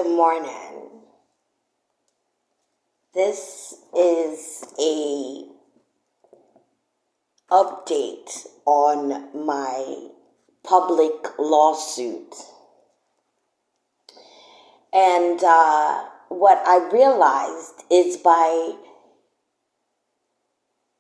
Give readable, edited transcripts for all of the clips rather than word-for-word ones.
Good morning. This is a update on my public lawsuit. And what I realized is by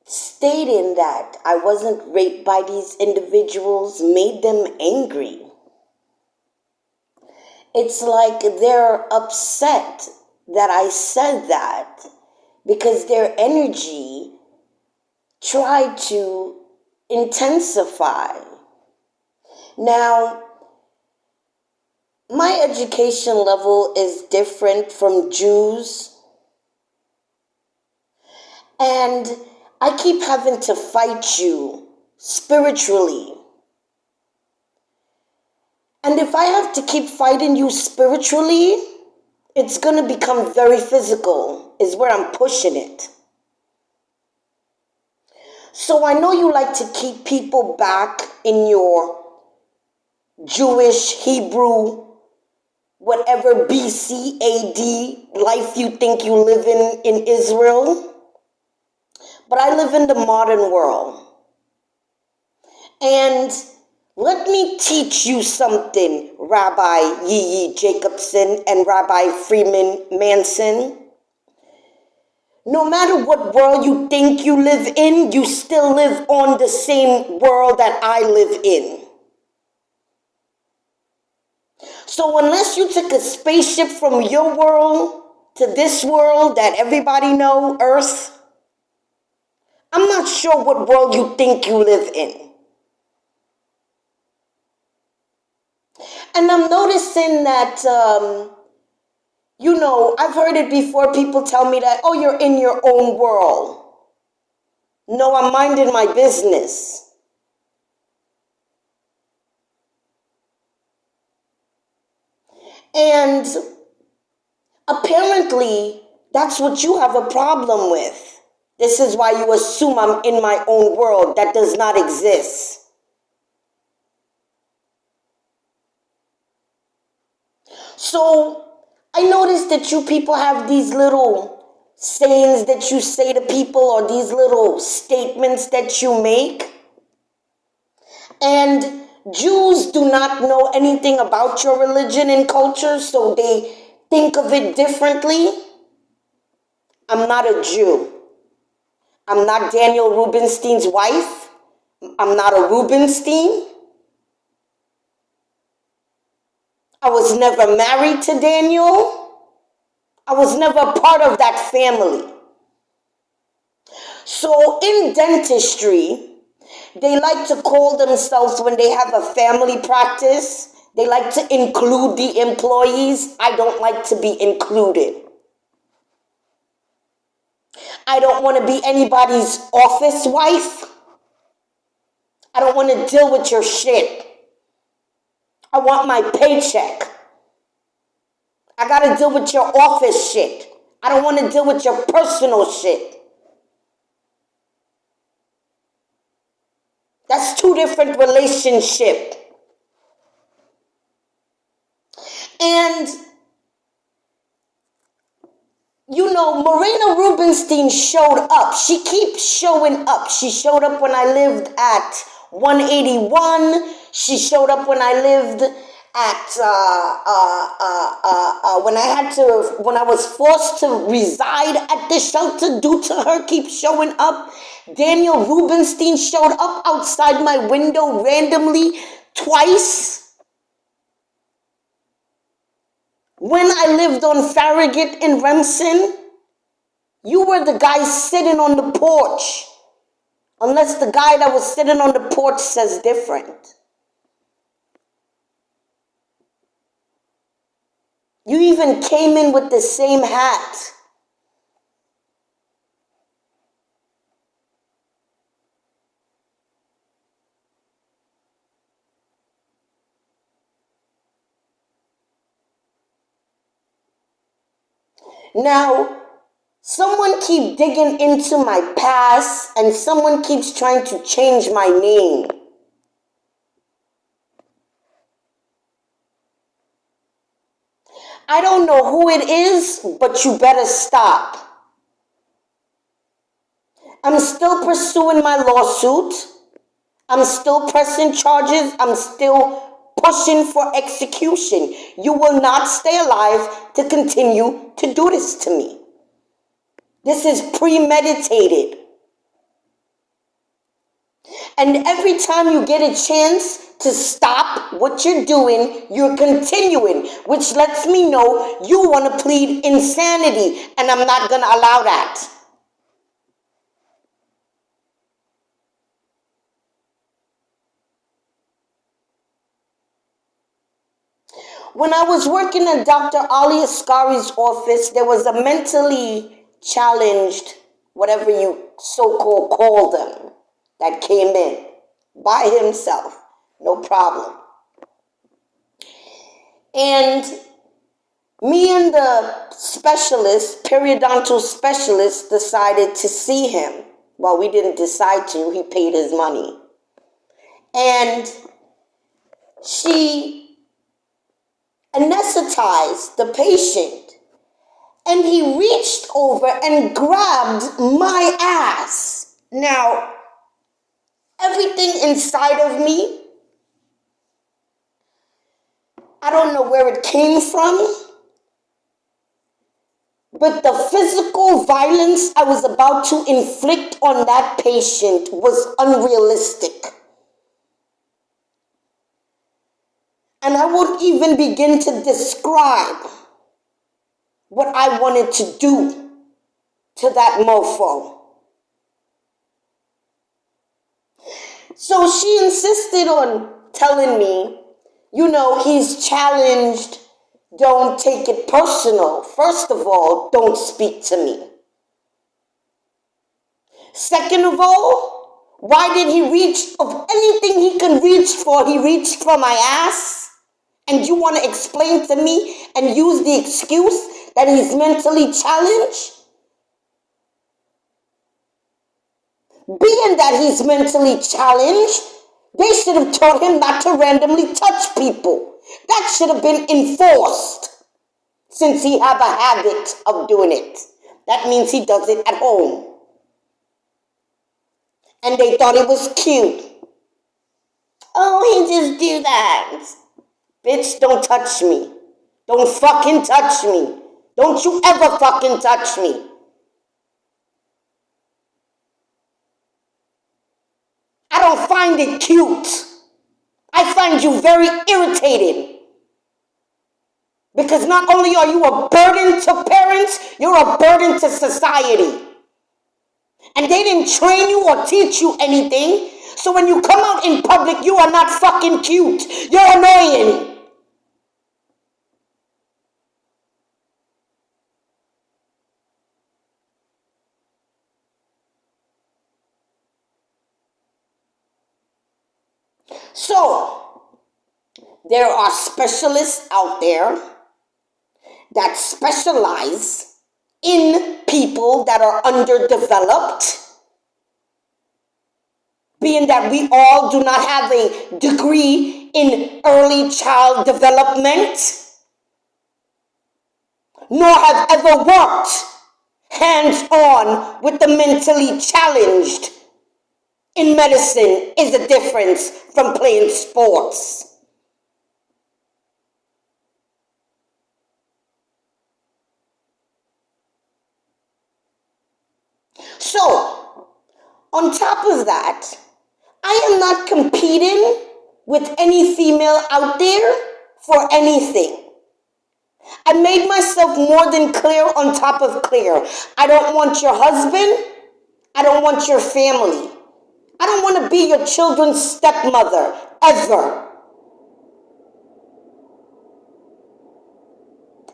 stating that I wasn't raped by these individuals made them angry. It's like they're upset that I said that because their energy tried to intensify. Now, my education level is different from Jews, and I keep having to fight you spiritually. And if I have to keep fighting you spiritually, it's going to become very physical, is where I'm pushing it. So I know you like to keep people back in your Jewish, Hebrew, whatever BC, AD life you think you live in Israel. But I live in the modern world. And let me teach you something, Rabbi Yee Jacobson and Rabbi Freeman Manson. No matter what world you think you live in, you still live on the same world that I live in. So unless you took a spaceship from your world to this world that everybody know, Earth, I'm not sure what world you think you live in. And I'm noticing that, I've heard it before. People tell me that, oh, you're in your own world. No, I'm minding my business. And apparently, that's what you have a problem with. This is why you assume I'm in my own world that does not exist. So I noticed that you people have these little sayings that you say to people or these little statements that you make. And Jews do not know anything about your religion and culture, so they think of it differently. I'm not a Jew. I'm not Daniel Rubenstein's wife. I'm not a Rubenstein. I was never married to Daniel. I was never a part of that family. So in dentistry, they like to call themselves, when they have a family practice, they like to include the employees. I don't like to be included. I don't want to be anybody's office wife. I don't want to deal with your shit. I want my paycheck. I got to deal with your office shit. I don't want to deal with your personal shit. That's two different relationships. And, Marina Rubenstein showed up. She keeps showing up. She showed up when I lived at 181. She showed up when I lived at, when I was forced to reside at the shelter due to her keep showing up. Daniel Rubenstein showed up outside my window randomly twice. When I lived on Farragut in Remsen, you were the guy sitting on the porch. Unless the guy that was sitting on the porch says different. You even came in with the same hat. Now, someone keep digging into my past and someone keeps trying to change my name. I don't know who it is, but you better stop. I'm still pursuing my lawsuit. I'm still pressing charges. I'm still pushing for execution. You will not stay alive to continue to do this to me. This is premeditated. And every time you get a chance to stop what you're doing, you're continuing, which lets me know you want to plead insanity, and I'm not going to allow that. When I was working in Dr. Ali Asghari's office, there was a mentally challenged, whatever you so-called call them, that came in by himself. No problem. And me and the specialist, periodontal specialist, decided to see him. Well, we didn't decide to. He paid his money. And she anesthetized the patient, and he reached over and grabbed my ass. Now, everything inside of me, I don't know where it came from, but the physical violence I was about to inflict on that patient was unrealistic. And I won't even begin to describe what I wanted to do to that mofo. So she insisted on telling me, he's challenged, don't take it personal. First of all, don't speak to me. Second of all, why did he reach, of anything he can reach for, he reached for my ass? And you want to explain to me and use the excuse that he's mentally challenged? Being that he's mentally challenged, they should have taught him not to randomly touch people. That should have been enforced, since he have a habit of doing it. That means he does it at home. And they thought it was cute. Oh, he just do that. Bitch, don't touch me. Don't fucking touch me. Don't you ever fucking touch me. I don't find it cute. I find you very irritating. Because not only are you a burden to parents, you're a burden to society. And they didn't train you or teach you anything. So when you come out in public, you are not fucking cute. You're annoying. So, there are specialists out there that specialize in people that are underdeveloped, being that we all do not have a degree in early child development, nor have ever worked hands-on with the mentally challenged. In medicine is a difference from playing sports. So, on top of that, I am not competing with any female out there for anything. I made myself more than clear on top of clear. I don't want your husband. I don't want your family. I don't want to be your children's stepmother, ever.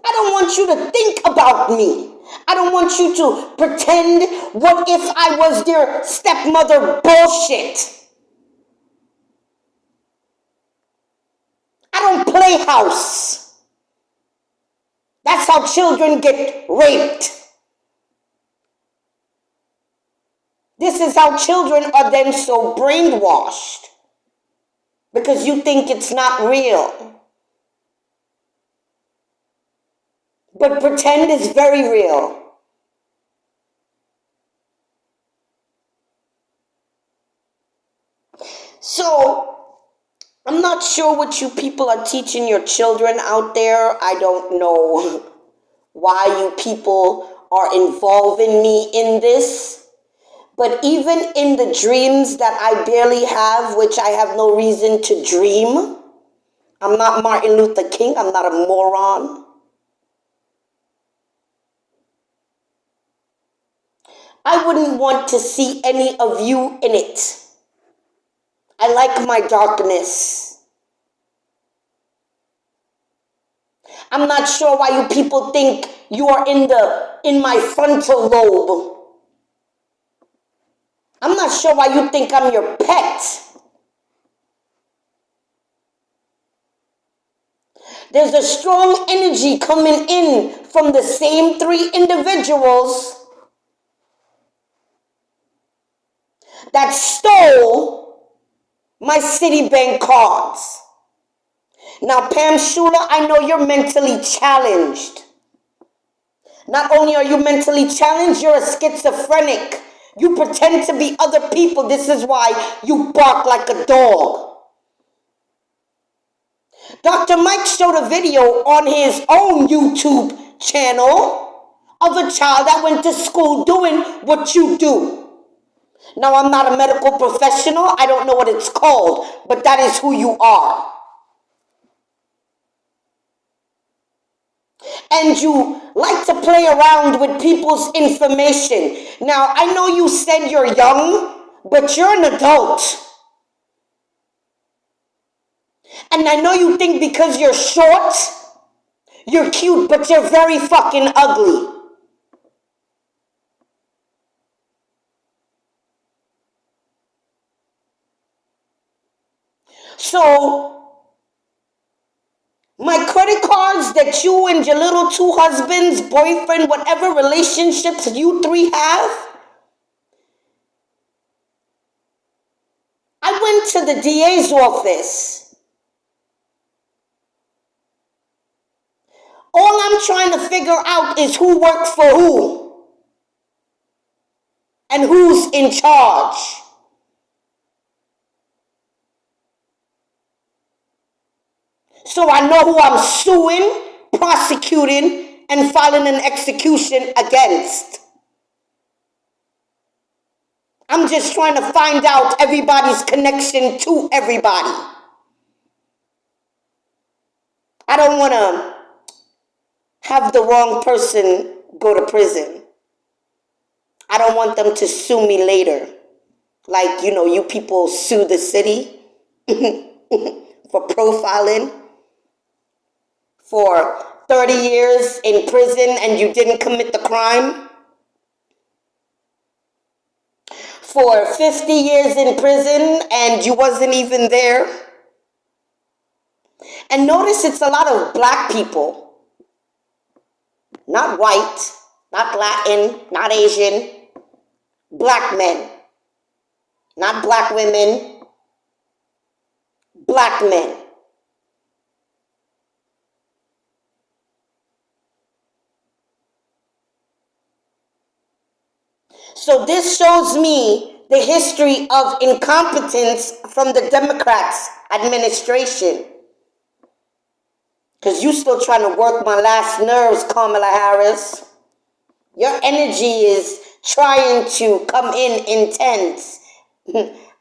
I don't want you to think about me. I don't want you to pretend what if I was their stepmother bullshit. I don't play house. That's how children get raped. This is how children are then so brainwashed, because you think it's not real. pretend is very real. So, I'm not sure what you people are teaching your children out there. I don't know why you people are involving me in this. But even in the dreams that I barely have, which I have no reason to dream, I'm not Martin Luther King, I'm not a moron. I wouldn't want to see any of you in it. I like my darkness. I'm not sure why you people think you are in my frontal lobe. I'm not sure why you think I'm your pet. There's a strong energy coming in from the same three individuals that stole my Citibank cards. Now, Pam Shula, I know you're mentally challenged. Not only are you mentally challenged, you're a schizophrenic. You pretend to be other people. This is why you bark like a dog. Dr. Mike showed a video on his own YouTube channel of a child that went to school doing what you do. Now, I'm not a medical professional. I don't know what it's called, but that is who you are. And you like to play around with people's information. Now, I know you said you're young, but you're an adult. And I know you think because you're short, you're cute, but you're very fucking ugly. So, my credit cards that you and your little two husbands, boyfriend, whatever relationships you three have, I went to the DA's office. All I'm trying to figure out is who works for who and who's in charge. So I know who I'm suing, prosecuting, and filing an execution against. I'm just trying to find out everybody's connection to everybody. I don't want to have the wrong person go to prison. I don't want them to sue me later. Like, you people sue the city for profiling for 30 years in prison and you didn't commit the crime. For 50 years in prison and you wasn't even there. And notice it's a lot of black people. Not white, not Latin, not Asian. Black men. Not black women. Black men. So this shows me the history of incompetence from the Democrats' administration. Because you still trying to work my last nerves, Kamala Harris. Your energy is trying to come in intense.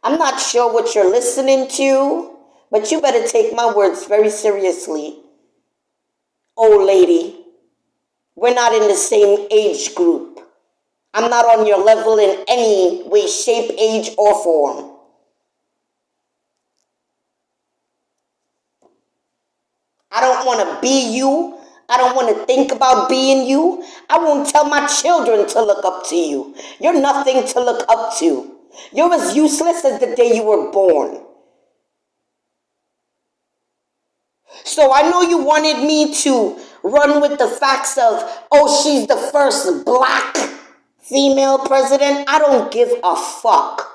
I'm not sure what you're listening to, but you better take my words very seriously. Old lady, we're not in the same age group. I'm not on your level in any way, shape, age, or form. I don't want to be you. I don't want to think about being you. I won't tell my children to look up to you. You're nothing to look up to. You're as useless as the day you were born. So I know you wanted me to run with the facts of, oh, she's the first black female president. I don't give a fuck.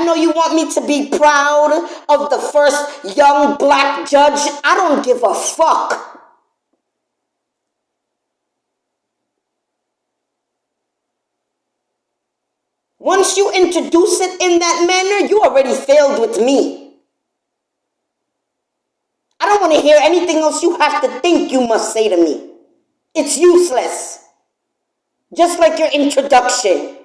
I know you want me to be proud of the first young black judge. I don't give a fuck. Once you introduce it in that manner, you already failed with me. I don't want to hear anything else you have to think you must say to me. It's useless. Just like your introduction.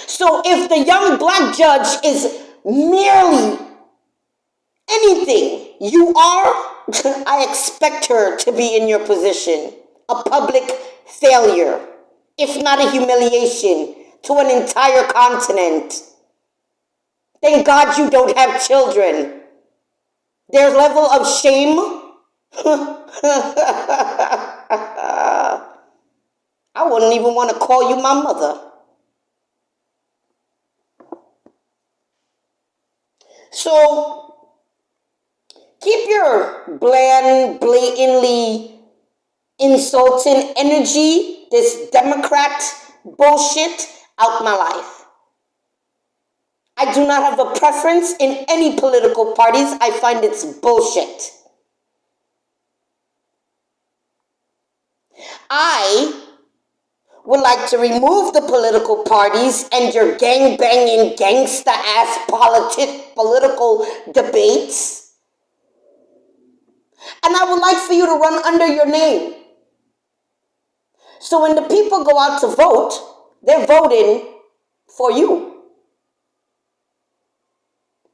So if the young black judge is merely anything you are, I expect her to be in your position. A public failure, if not a humiliation, to an entire continent. Thank God you don't have children. Their level of shame. I wouldn't even want to call you my mother. So, keep your bland, blatantly insulting energy, this Democrat bullshit, out my life. I do not have a preference in any political parties. I find it's bullshit. I would like to remove the political parties and your gang-banging, gangsta-ass political debates. And I would like for you to run under your name. So when the people go out to vote, they're voting for you,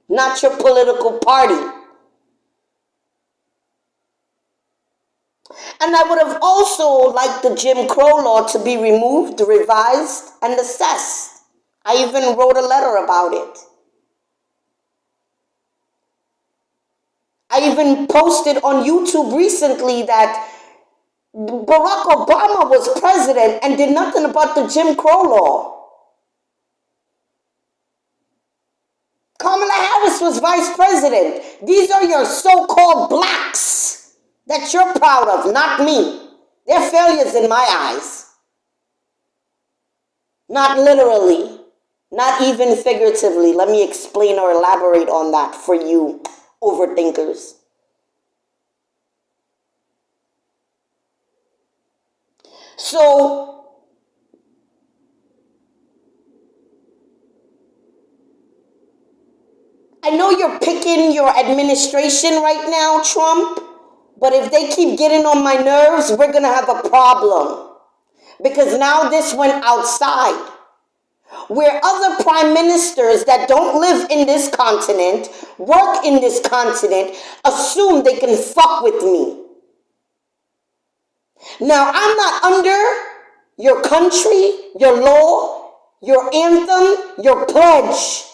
not your political party. And I would have also liked the Jim Crow law to be removed, revised, and assessed. I even wrote a letter about it. I even posted on YouTube recently that Barack Obama was president and did nothing about the Jim Crow law. Kamala Harris was vice president. These are your so-called blacks that you're proud of, not me. They're failures in my eyes. Not literally, not even figuratively. Let me explain or elaborate on that for you overthinkers. So, I know you're picking your administration right now, Trump, but if they keep getting on my nerves, we're going to have a problem. Because now this went outside. Where other prime ministers that don't live in this continent, work in this continent, assume they can fuck with me. Now, I'm not under your country, your law, your anthem, your pledge.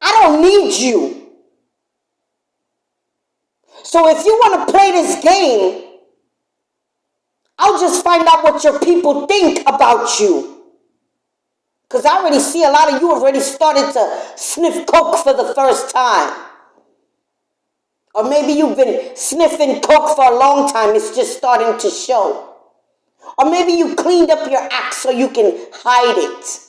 I don't need you. So if you want to play this game, I'll just find out what your people think about you. Because I already see a lot of you already started to sniff coke for the first time. Or maybe you've been sniffing coke for a long time. It's just starting to show. Or maybe you cleaned up your act so you can hide it.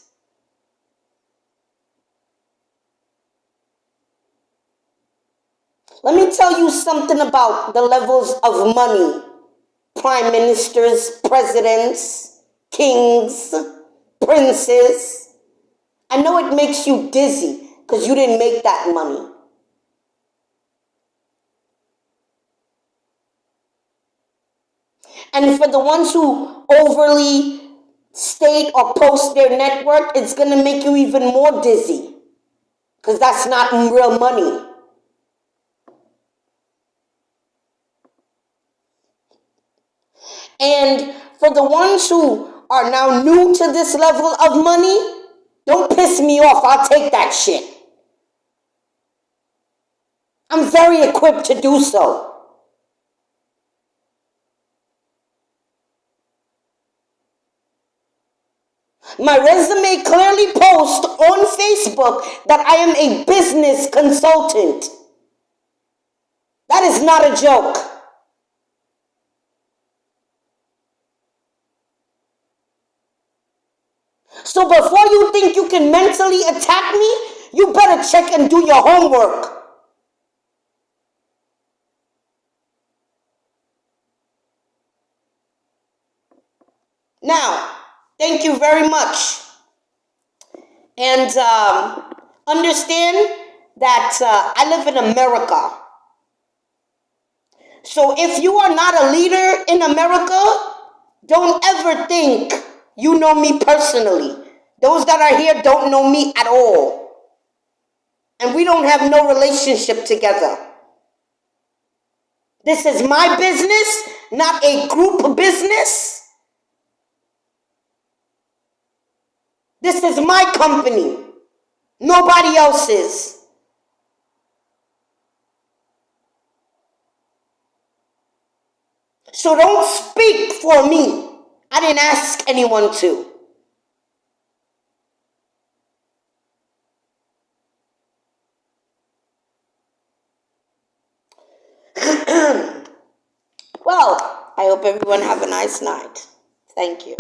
Let me tell you something about the levels of money. Prime ministers, presidents, kings, princes. I know it makes you dizzy because you didn't make that money. And for the ones who overly state or post their network, it's going to make you even more dizzy because that's not real money. And for the ones who are now new to this level of money, don't piss me off. I'll take that shit. I'm very equipped to do so. My resume clearly posts on Facebook that I am a business consultant. That is not a joke. So before you think you can mentally attack me, you better check and do your homework. Now, thank you very much. And understand that I live in America. So if you are not a leader in America, don't ever think you know me personally. Those that are here don't know me at all. And we don't have no relationship together. This is my business, not a group business. This is my company, nobody else's. So don't speak for me. I didn't ask anyone to. Well, I hope everyone have a nice night. Thank you.